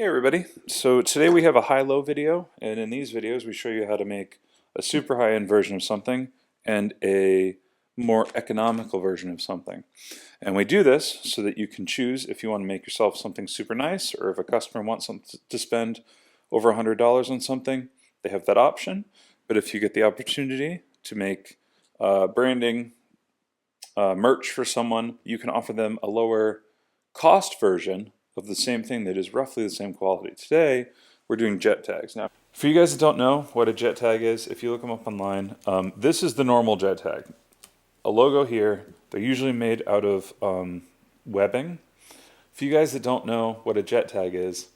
Hey everybody, so today we have a high-low video, and in these videos we show you how to make a super high-end version of something and a more economical version of something. And we do this so that you can choose if you want to make yourself something super nice, or if a customer wants to spend over $100 on something, they have that option. But if you get the opportunity to make branding, merch for someone, you can offer them a lower cost version of the same thing that is roughly the same quality. Today, we're doing jet tags. Now, for you guys that don't know what a jet tag is, if you look them up online, this is the normal jet tag. A logo here. They're usually made out of webbing. For you guys that don't know what a jet tag is,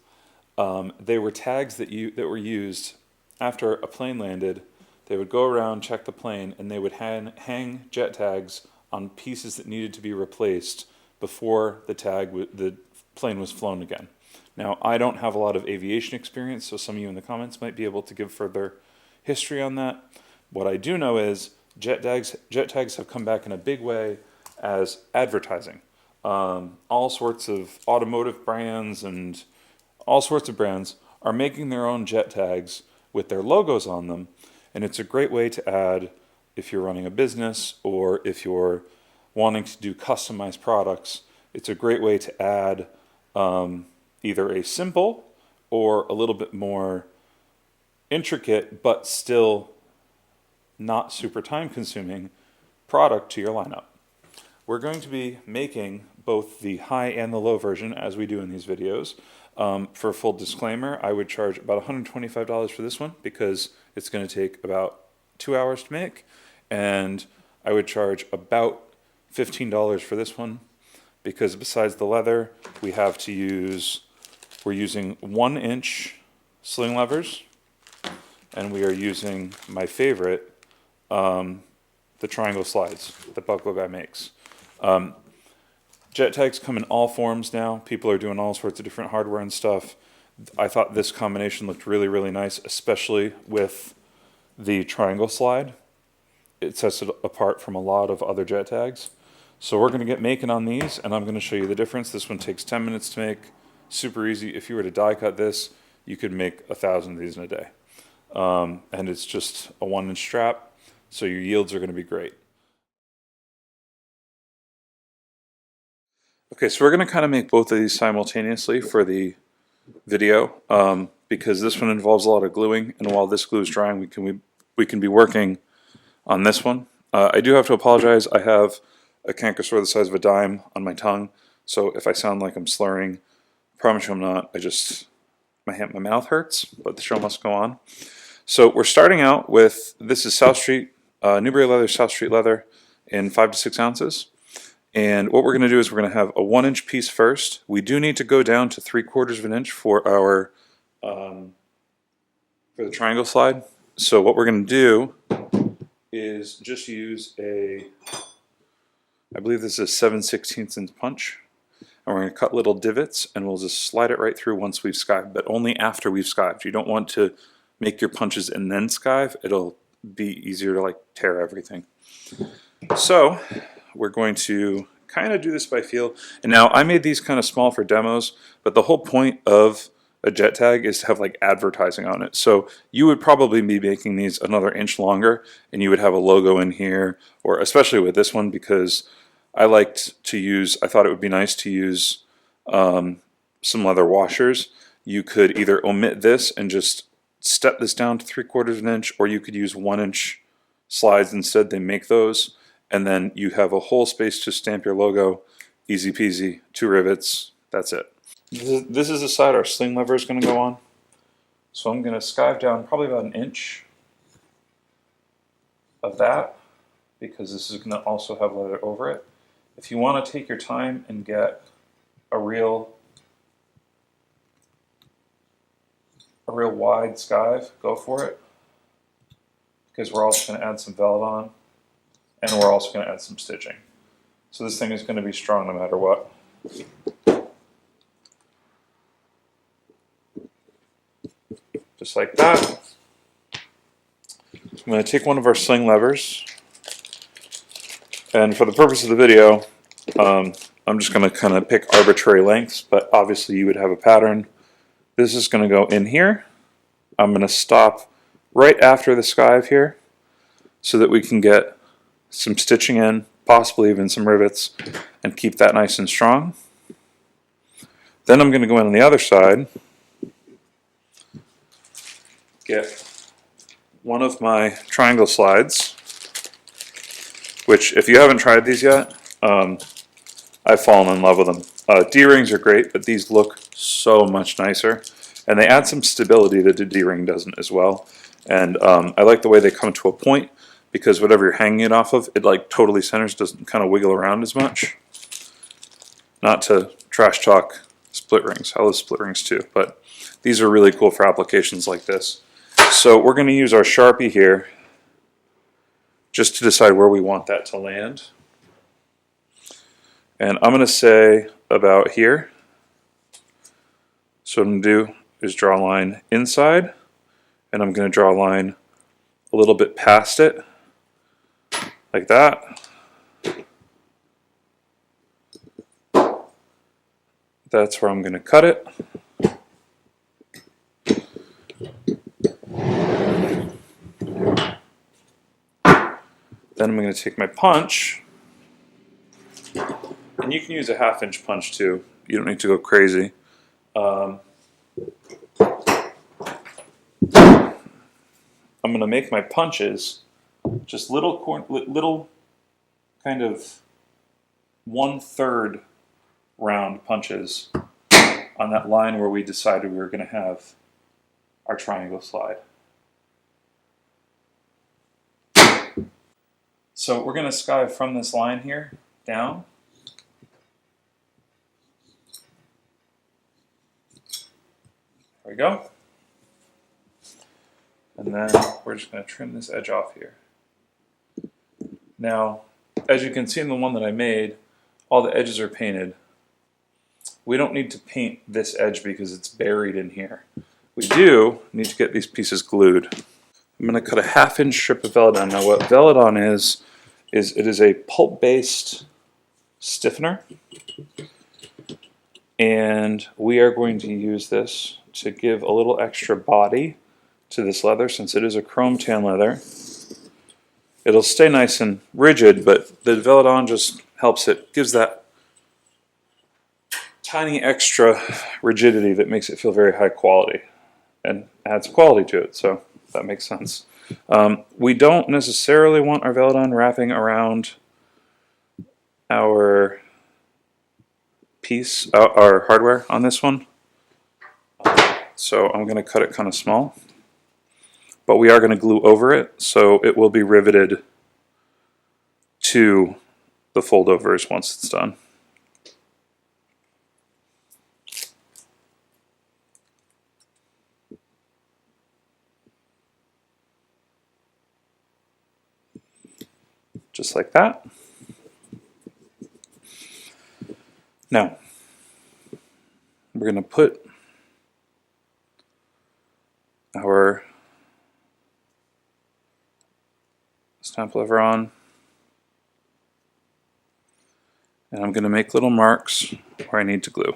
they were tags that were used after a plane landed. They would go around, check the plane, and they would hang jet tags on pieces that needed to be replaced before the plane was flown again. Now, I don't have a lot of aviation experience, so some of you in the comments might be able to give further history on that. What I do know is jet tags have come back in a big way as advertising. All sorts of automotive brands and all sorts of brands are making their own jet tags with their logos on them, and it's a great way to add if you're running a business or if you're wanting to do customized products. It's a great way to add either a simple or a little bit more intricate but still not super time consuming product to your lineup. We're going to be making both the high and the low version as we do in these videos. For a full disclaimer, I would charge about $125 for this one because it's going to take about 2 hours to make, and I would charge about $15 for this one because besides the leather, we're using 1-inch sling levers, and we are using my favorite, the triangle slides that Buckle Guy makes. Jet tags come in all forms now. People are doing all sorts of different hardware and stuff. I thought this combination looked really, really nice, especially with the triangle slide. It sets it apart from a lot of other jet tags. So we're going to get making on these, and I'm going to show you the difference. This one takes 10 minutes to make, super easy. If you were to die cut this, you could make 1,000 of these in a day. And it's just a 1-inch strap, so your yields are going to be great. Okay, so we're going to kind of make both of these simultaneously for the video, because this one involves a lot of gluing, and while this glue is drying, we can be working on this one. I do have to apologize. I have a canker sore the size of a dime on my tongue, so if I sound like I'm slurring, I promise you I'm not. My mouth hurts, but the show must go on. So we're starting out with, this is South Street, Newbury Leather, South Street Leather in 5 to 6 ounces. And what we're going to do is we're going to have a 1-inch piece first. We do need to go down to 3/4 of an inch for our for the triangle slide. So what we're going to do is just use I believe this is a 7/16 inch punch. And we're going to cut little divots, and we'll just slide it right through once we've skived, but only after we've skived. You don't want to make your punches and then skive. It'll be easier to like tear everything. So we're going to kind of do this by feel. And now I made these kind of small for demos, but the whole point of a jet tag is to have like advertising on it. So you would probably be making these another inch longer, and you would have a logo in here, or especially with this one, because I thought it would be nice to use some leather washers. You could either omit this and just step this down to 3/4 of an inch, or you could use 1-inch slides instead. They make those, and then you have a whole space to stamp your logo. Easy peasy, 2 rivets, that's it. This is the side our sling lever is going to go on. So I'm going to skive down probably about 1 inch of that, because this is going to also have leather over it. If you want to take your time and get a real wide skive, go for it, because we're also going to add some velvet on, and we're also going to add some stitching. So this thing is going to be strong no matter what. Just like that. I'm going to take one of our sling levers, and for the purpose of the video, I'm just going to kind of pick arbitrary lengths, but obviously you would have a pattern This is going to go in here. I'm going to stop right after the skive here so that we can get some stitching in, possibly even some rivets, and keep that nice and strong. Then I'm going to go in on the other side, get one of my triangle slides, which if you haven't tried these yet, I've fallen in love with them. D-rings are great, but these look so much nicer, and they add some stability that the D-ring doesn't as well. And I like the way they come to a point, because whatever you're hanging it off of, it like totally centers, doesn't kind of wiggle around as much. Not to trash talk split rings, I love split rings too, but these are really cool for applications like this. So we're going to use our Sharpie here just to decide where we want that to land. And I'm going to say about here. So what I'm going to do is draw a line inside, and I'm going to draw a line a little bit past it, like that. That's where I'm going to cut it. Then I'm going to take my punch, and you can use a 1/2 inch punch too. You don't need to go crazy. I'm going to make my punches just little kind of 1/3 round punches on that line where we decided we were going to have our triangle slide. So we're going to skive from this line here down. There we go. And then we're just going to trim this edge off here. Now, as you can see in the one that I made, all the edges are painted. We don't need to paint this edge because it's buried in here. We do need to get these pieces glued. I'm going to cut a 1/2 inch strip of Velodon. Now what Velodon is it is a pulp-based stiffener. And we are going to use this to give a little extra body to this leather, since it is a chrome tan leather. It'll stay nice and rigid, but the Velodon just helps it, gives that tiny extra rigidity that makes it feel very high quality and adds quality to it, so that makes sense. We don't necessarily want our Velodon wrapping around our piece, our hardware on this one. So I'm going to cut it kind of small, but we are going to glue over it, so it will be riveted to the foldovers once it's done. Just like that. Now, we're going to put our stamp lever on, and I'm going to make little marks where I need to glue.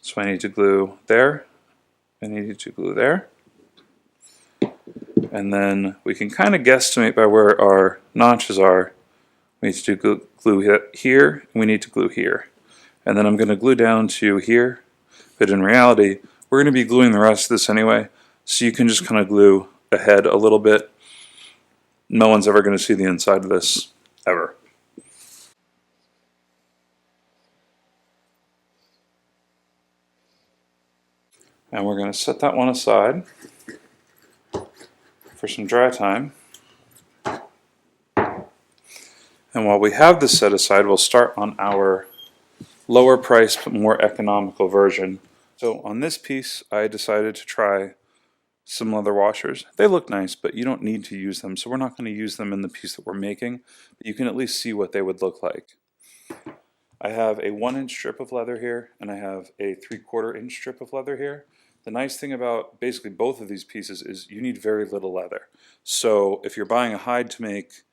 So I need to glue there, I need to glue there, and then we can kind of guesstimate by where our notches are. We need to glue here, and we need to glue here. And then I'm going to glue down to here, but in reality, we're going to be gluing the rest of this anyway, so you can just kind of glue ahead a little bit. No one's ever going to see the inside of this, ever. And we're going to set that one aside for some dry time. And while we have this set aside, we'll start on our lower price but more economical version. So on this piece, I decided to try some leather washers. They look nice, but you don't need to use them, so we're not going to use them in the piece that we're making, but you can at least see what they would look like. I have a 1 inch strip of leather here, and I have a 3/4 inch strip of leather here. The nice thing about basically both of these pieces is you need very little leather. So if you're buying a hide to make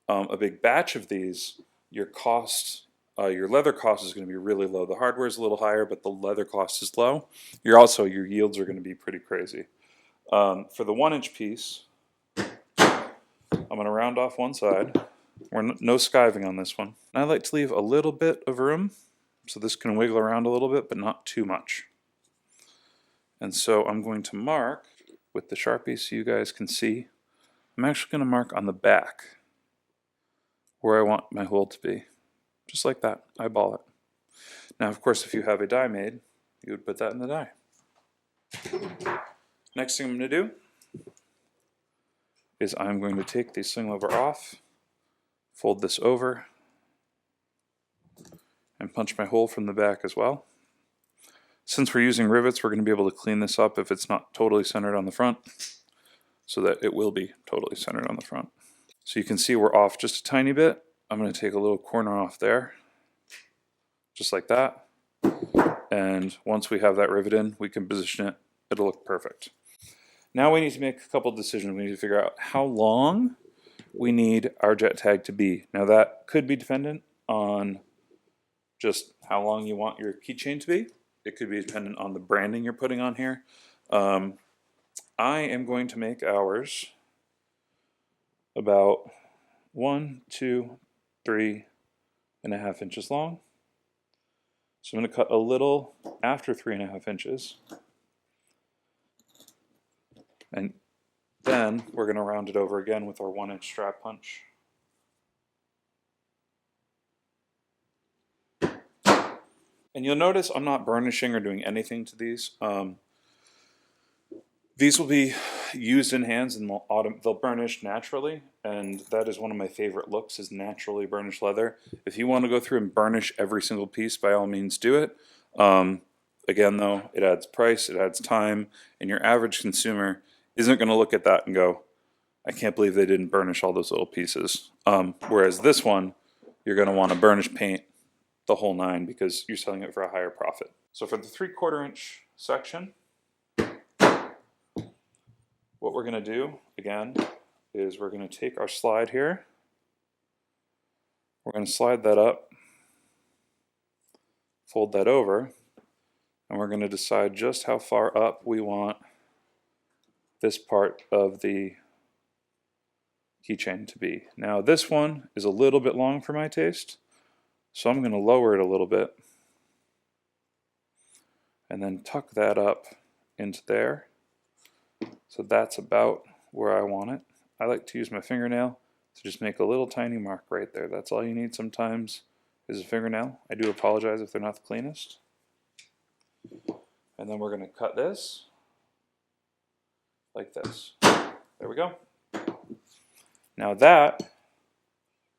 a big batch of these, your cost your leather cost is going to be really low. The hardware is a little higher, but the leather cost is low. Your yields are going to be pretty crazy. For the 1-inch piece, I'm going to round off one side. We're no skiving on this one. And I like to leave a little bit of room so this can wiggle around a little bit, but not too much. And so I'm going to mark with the Sharpie so you guys can see. I'm actually going to mark on the back where I want my hole to be. Just like that, eyeball it. Now, of course, if you have a die made, you would put that in the die. Next thing I'm going to do is I'm going to take the sling lever off, fold this over, and punch my hole from the back as well. Since we're using rivets, we're going to be able to clean this up if it's not totally centered on the front, so that it will be totally centered on the front. So you can see we're off just a tiny bit. I'm going to take a little corner off there, just like that. And once we have that rivet in, we can position it. It'll look perfect. Now we need to make a couple decisions. We need to figure out how long we need our jet tag to be. Now that could be dependent on just how long you want your keychain to be. It could be dependent on the branding you're putting on here. I am going to make ours about 1, 2, 3.5 inches long. So I'm going to cut a little after 3.5 inches. And then we're going to round it over again with our 1-inch strap punch. And you'll notice I'm not burnishing or doing anything to these. These will be used in hands and they'll burnish naturally, and that is one of my favorite looks, is naturally burnished leather. If you want to go through and burnish every single piece, by all means do it. Again though, it adds price, it adds time, and your average consumer isn't going to look at that and go, I can't believe they didn't burnish all those little pieces. Whereas this one, you're going to want to burnish paint the whole 9 because you're selling it for a higher profit. So for the 3/4 inch section, what we're going to do, again, is we're going to take our slide here. We're going to slide that up, fold that over, and we're going to decide just how far up we want this part of the keychain to be. Now this one is a little bit long for my taste, so I'm going to lower it a little bit and then tuck that up into there. So that's about where I want it. I like to use my fingernail to just make a little tiny mark right there. That's all you need sometimes is a fingernail. I do apologize if they're not the cleanest. And then we're going to cut this like this. There we go. Now that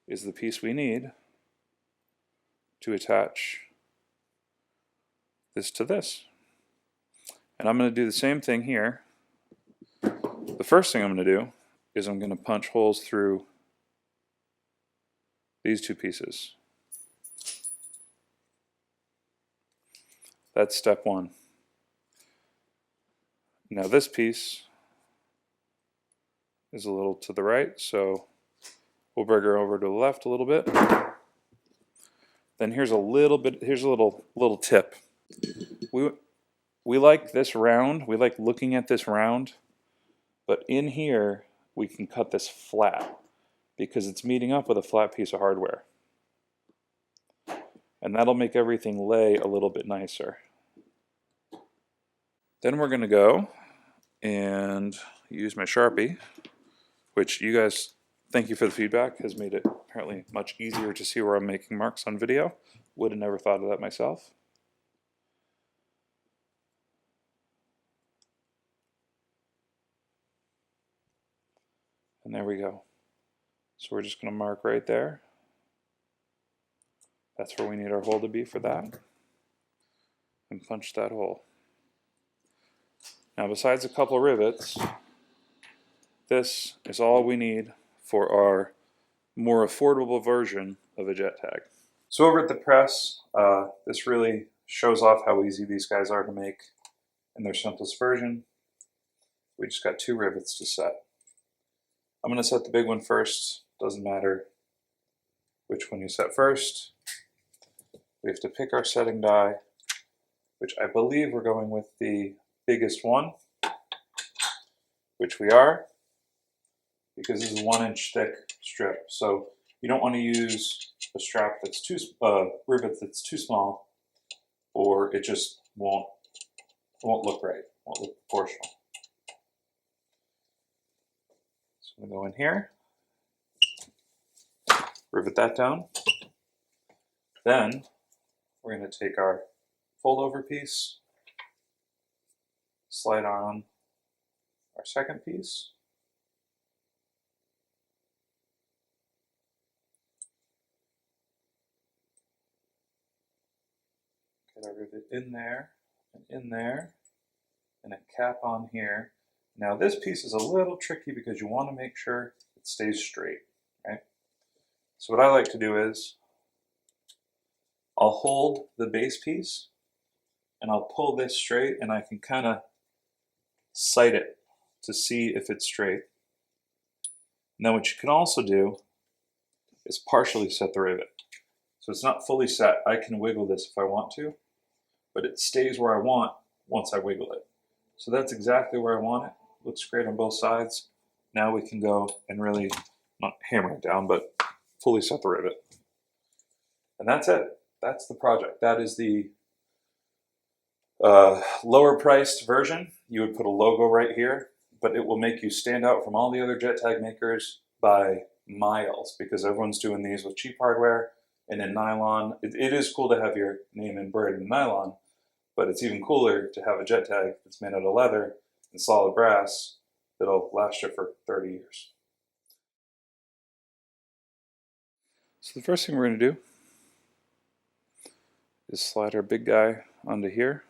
is the piece we need to attach this to this. And I'm going to do the same thing here. The first thing I'm going to do is I'm going to punch holes through these 2 pieces. That's step 1. Now this piece is a little to the right, so we'll bring her over to the left a little bit. Then here's a little tip. We like this round, we like looking at this round, but in here we can cut this flat because it's meeting up with a flat piece of hardware. And that'll make everything lay a little bit nicer. Then we're going to go and use my Sharpie, which you guys, thank you for the feedback, has made it apparently much easier to see where I'm making marks on video. Would have never thought of that myself. And there we go. So we're just going to mark right there. That's where we need our hole to be for that. And punch that hole. Now besides a couple rivets, this is all we need for our more affordable version of a jet tag. So over at the press, this really shows off how easy these guys are to make in their simplest version. We just got 2 rivets to set. I'm going to set the big one first. Doesn't matter which one you set first. We have to pick our setting die, which I believe we're going with the biggest one, which we are, because this is 1 inch thick strip. So you don't want to use a strap that's too, rivet that's too small, or it just won't look right, won't look proportional. So I'm going to go in here, rivet that down. Then we're going to take our fold over piece, slide on our second piece, get our rivet in there, and a cap on here. Now this piece is a little tricky because you want to make sure it stays straight, right? So what I like to do is I'll hold the base piece and I'll pull this straight, and I can kind of sight it to see if it's straight. And then what you can also do is partially set the rivet. So it's not fully set. I can wiggle this if I want to, but it stays where I want once I wiggle it. So that's exactly where I want it. Looks great on both sides. Now we can go and really, not hammer it down, but fully set the rivet. And that's it. That's the project. That is the lower priced version. You would put a logo right here, but it will make you stand out from all the other jet tag makers by miles, because everyone's doing these with cheap hardware and in nylon. It is cool to have your name embroidered in nylon, but it's even cooler to have a jet tag that's made out of leather and solid brass that'll last you for 30 years. So the first thing we're going to do is slide our big guy onto here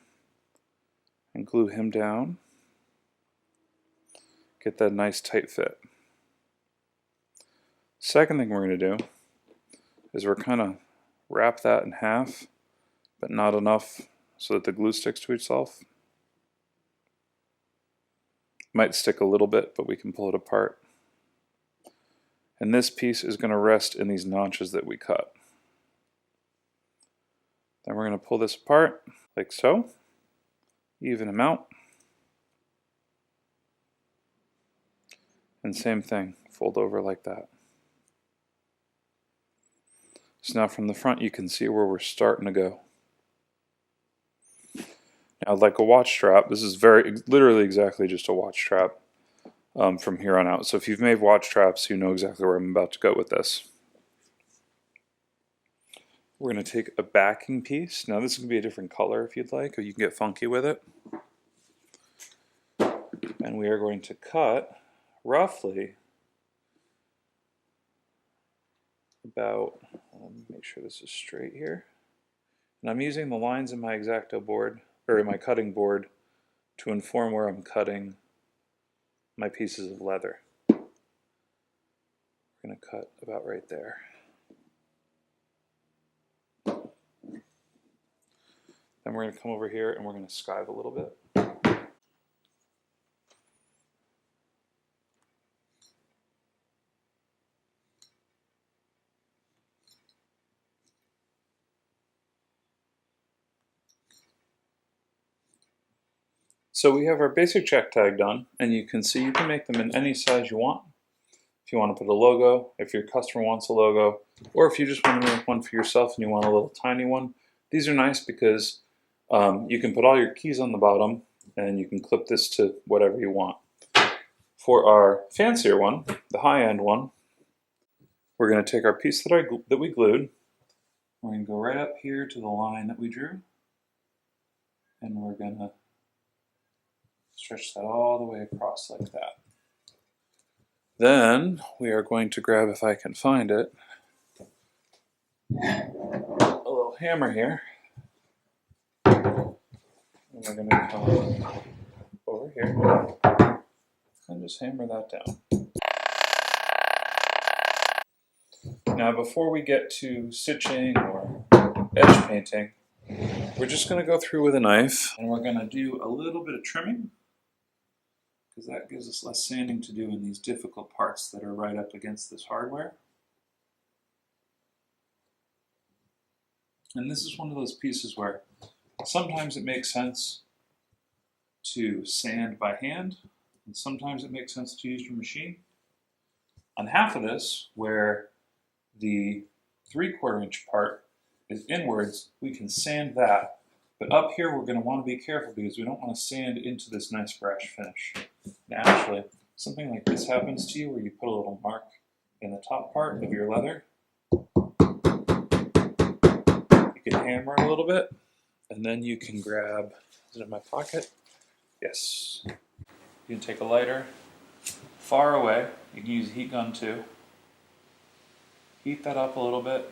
and glue him down. Get that nice tight fit. Second thing we're going to do is we're kind of wrap that in half, but not enough so that the glue sticks to itself. Might stick a little bit, but we can pull it apart. And this piece is going to rest in these notches that we cut. Then we're going to pull this apart like so, even them out. And same thing, fold over like that. So now from the front you can see where we're starting to go. Now, like a watch strap, this is literally exactly just a watch strap from here on out. So if you've made watch straps, you know exactly where I'm about to go with this. We're going to take a backing piece. Now this can be a different color if you'd like, or you can get funky with it. And we are going to cut roughly about, let me make sure this is straight here. And I'm using the lines in my X-Acto board, or in my cutting board, to inform where I'm cutting my pieces of leather. We're going to cut about right there. Then we're going to come over here and we're going to skive a little bit. So we have our basic check tag done, and you can see you can make them in any size you want. If you want to put a logo, if your customer wants a logo, or if you just want to make one for yourself and you want a little tiny one. These are nice because you can put all your keys on the bottom and you can clip this to whatever you want. For our fancier one, the high-end one, we're going to take our piece that we glued. We're going to go right up here to the line that we drew, and we're going to stretch that all the way across like that. Then we are going to grab, if I can find it, a little hammer here. And we're going to come over here and just hammer that down. Now before we get to stitching or edge painting, we're just going to go through with a knife and we're going to do a little bit of trimming, because that gives us less sanding to do in these difficult parts that are right up against this hardware. And this is one of those pieces where sometimes it makes sense to sand by hand, and sometimes it makes sense to use your machine. On half of this, where the 3/4 inch part is inwards, we can sand that. But up here, we're going to want to be careful because we don't want to sand into this nice brash finish. Now, actually, something like this happens to you where you put a little mark in the top part of your leather. You can hammer it a little bit, and then you can grab, is it in my pocket? Yes. You can take a lighter far away. You can use a heat gun too. Heat that up a little bit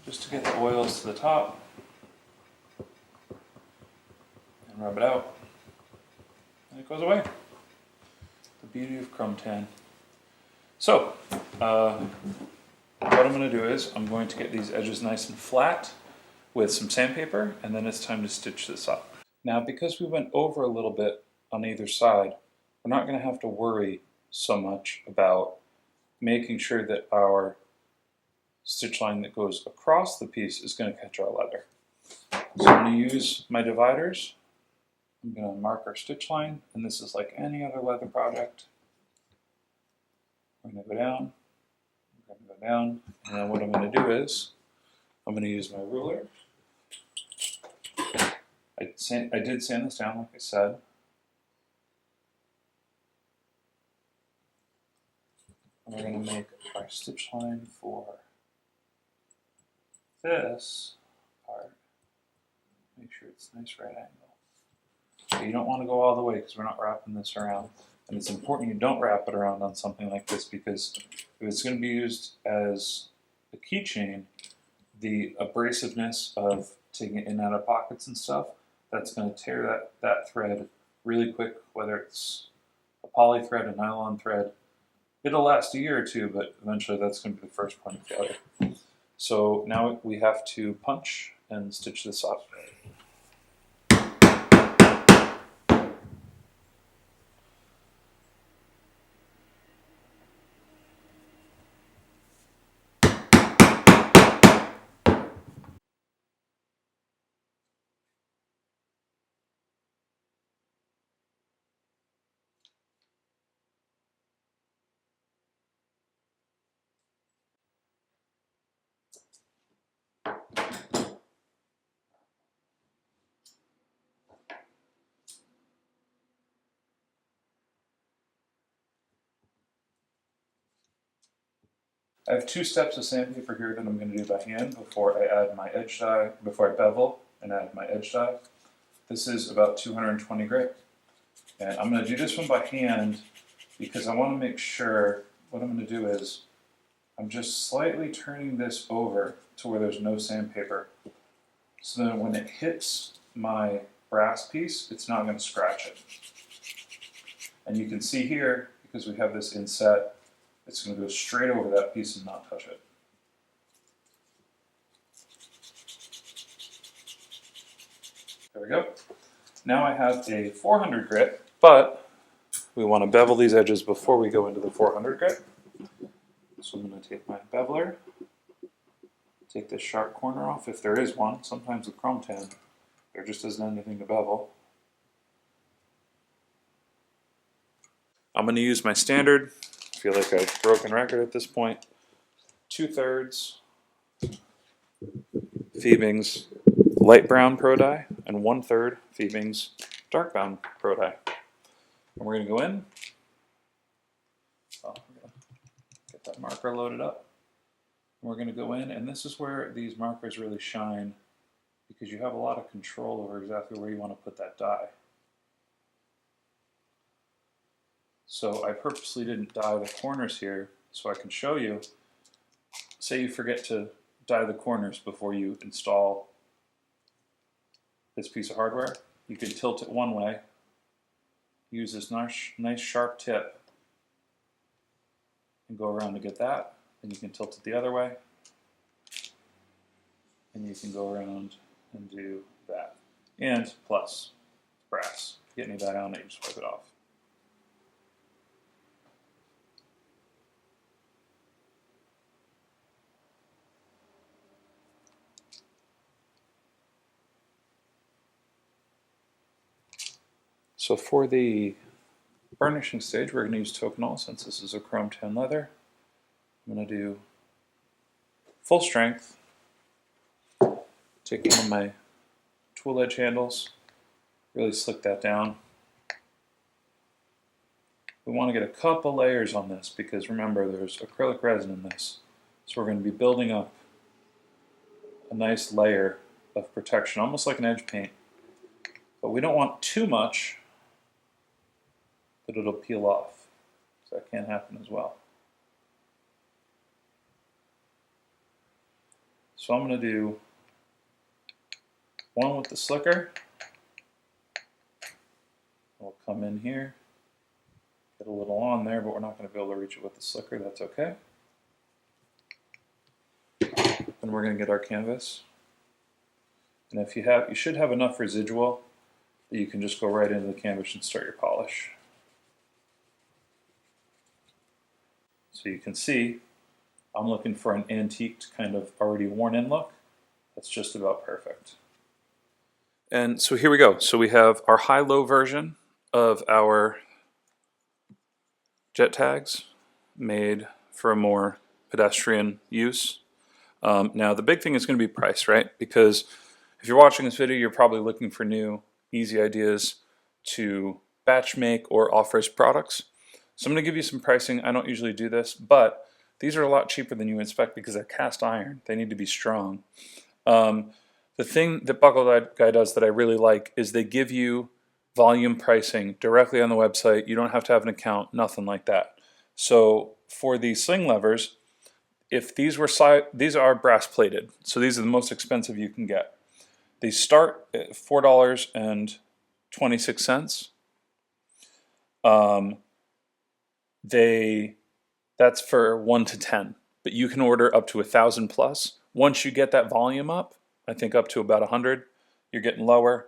just to get the oils to the top. And rub it out. And it goes away. The beauty of chrome tan. So, what I'm going to do is I'm going to get these edges nice and flat with some sandpaper, and then it's time to stitch this up. Now, because we went over a little bit on either side, we're not going to have to worry so much about making sure that our stitch line that goes across the piece is going to catch our leather. So I'm going to use my dividers. I'm going to mark our stitch line, and this is like any other leather project. I'm going to go down, I'm going to go down, and then what I'm going to do is I'm going to use my ruler. I did sand this down, like I said. And we're going to make our stitch line for this part. Make sure it's nice right angle. So you don't want to go all the way because we're not wrapping this around. And it's important you don't wrap it around on something like this because if it's going to be used as a keychain, the abrasiveness of taking it in and out of pockets and stuff, that's going to tear that thread really quick, whether it's a poly thread, a nylon thread. It'll last a year or two, but eventually that's going to be the first point of failure. So now we have to punch and stitch this up. I have 2 steps of sandpaper here that I'm going to do by hand before I add my edge dye, before I bevel and add my edge dye. This is about 220 grit. And I'm going to do this one by hand because I want to make sure, what I'm going to do is, I'm just slightly turning this over to where there's no sandpaper. So then when it hits my brass piece, it's not going to scratch it. And you can see here, because we have this inset, it's going to go straight over that piece and not touch it. There we go. Now I have a 400 grit, but we want to bevel these edges before we go into the 400 grit. So I'm going to take my beveler, take this sharp corner off if there is one. Sometimes with chrome tan, there just isn't anything to bevel. I'm going to use my standard, I feel like I've broken record at this point, 2/3 Phoebing's light brown pro dye and 1/3 Phoebing's dark brown pro dye. And we're going to go in. Oh, we're going to get that marker loaded up. And we're going to go in, and this is where these markers really shine because you have a lot of control over exactly where you want to put that dye. So I purposely didn't dye the corners here so I can show you. Say you forget to dye the corners before you install this piece of hardware. You can tilt it one way, use this nice sharp tip, and go around to get that. Then you can tilt it the other way, and you can go around and do that. And plus, brass. Get any dye on it, you just wipe it off. So for the burnishing stage, we're going to use tokenol since this is a chrome tan leather. I'm going to do full strength. Take one of my tool edge handles, really slick that down. We want to get a couple layers on this because remember there's acrylic resin in this. So we're going to be building up a nice layer of protection, almost like an edge paint. But we don't want too much that it'll peel off. So that can happen as well. So I'm going to do one with the slicker. We'll come in here, get a little on there, but we're not going to be able to reach it with the slicker. That's okay. And we're going to get our canvas. And if you should have enough residual that you can just go right into the canvas and start your polish. So you can see I'm looking for an antiqued kind of already worn in look. That's just about perfect. And so here we go. So we have our high-low version of our jet tags made for a more pedestrian use. Now the big thing is going to be price, right? Because if you're watching this video, you're probably looking for new, easy ideas to batch make or off-risk products. So I'm going to give you some pricing. I don't usually do this, but these are a lot cheaper than you expect because they're cast iron. They need to be strong. The thing that Buckle Guy does that I really like is they give you volume pricing directly on the website. You don't have to have an account, nothing like that. So for the sling levers, if these are brass plated, so these are the most expensive you can get. They start at $4.26. That's for 1 to 10, but you can order up to 1,000 plus. Once you get that volume up, I think up to about 100, you're getting lower.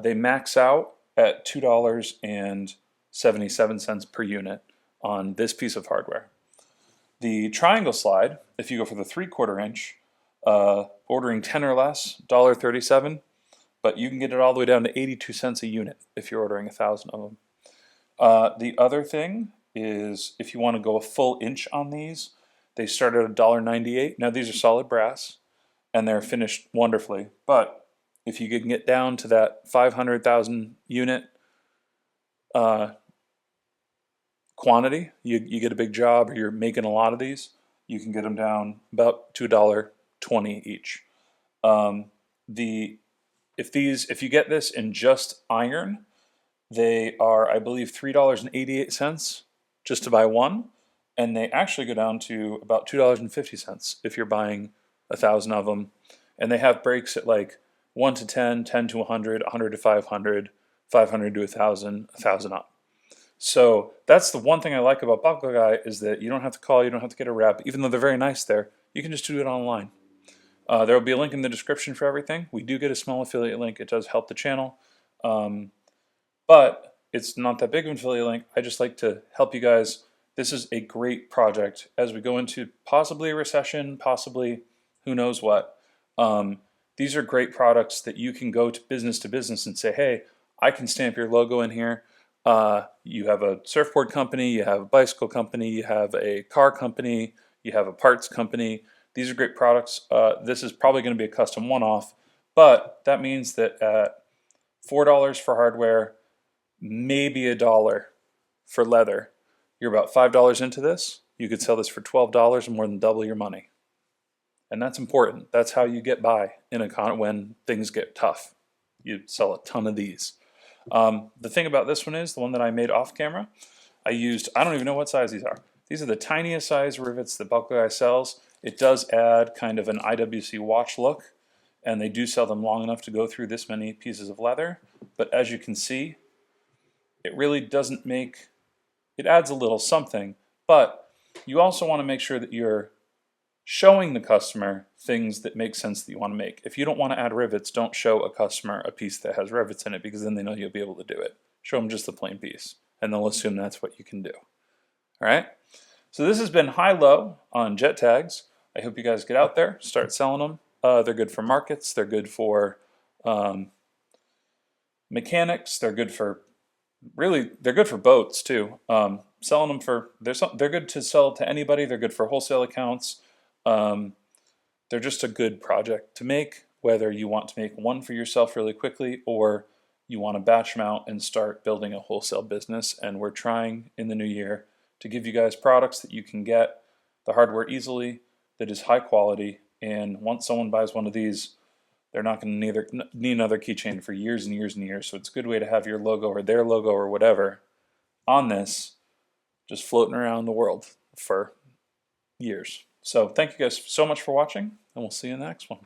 They max out at $2.77 per unit on this piece of hardware. The triangle slide, if you go for the 3/4 inch, ordering 10 or less, $1.37, but you can get it all the way down to 82 cents a unit if you're ordering 1,000 of them. The other thing is if you want to go a full inch on these, they start at $1.98. Now these are solid brass and they're finished wonderfully, but if you can get down to that 500,000 unit quantity, you get a big job or you're making a lot of these, you can get them down about to $1.20 each. If you get this in just iron, they are, I believe, $3.88 just to buy one, and they actually go down to about $2.50 if you're buying 1,000 of them. And they have breaks at like 1 to 10, 10 to 100, 100 to 500, 500 to 1,000, 1,000 up. So that's the one thing I like about Buckle Guy is that you don't have to call, you don't have to get a rep, even though they're very nice there. You can just do it online. There will be a link in the description for everything. We do get a small affiliate link. It does help the channel. But it's not that big of an affiliate link. I just like to help you guys. This is a great project as we go into possibly a recession, possibly who knows what. These are great products that you can go to business and say, hey, I can stamp your logo in here. You have a surfboard company, you have a bicycle company, you have a car company, you have a parts company. These are great products. This is probably going to be a custom one-off, but that means that at $4 for hardware, maybe $1 for leather, you're about $5 into this. You could sell this for $12 and more than double your money. And that's important. That's how you get by in when things get tough. You sell a ton of these. The thing about this one is, the one that I made off camera, I don't even know what size these are. These are the tiniest size rivets that Buckle Guy sells. It does add kind of an IWC watch look, and they do sell them long enough to go through this many pieces of leather. But as you can see, it really doesn't make, it adds a little something, but you also want to make sure that you're showing the customer things that make sense that you want to make. If you don't want to add rivets, don't show a customer a piece that has rivets in it because then they know you'll be able to do it. Show them just the plain piece and they'll assume that's what you can do. All right? So this has been high-low on jet tags. I hope you guys get out there, start selling them. They're good for markets. They're good for mechanics. They're good for Really, they're good for boats too. Selling them for they're good to sell to anybody. They're good for wholesale accounts. Um, they're just a good project to make, whether you want to make one for yourself really quickly or you want to batch them out and start building a wholesale business. And we're trying in the new year to give you guys products that you can get the hardware easily, that is high quality. And once someone buys one of these, they're not going to need another keychain for years and years and years. So it's a good way to have your logo or their logo or whatever on this just floating around the world for years. So thank you guys so much for watching, and we'll see you in the next one.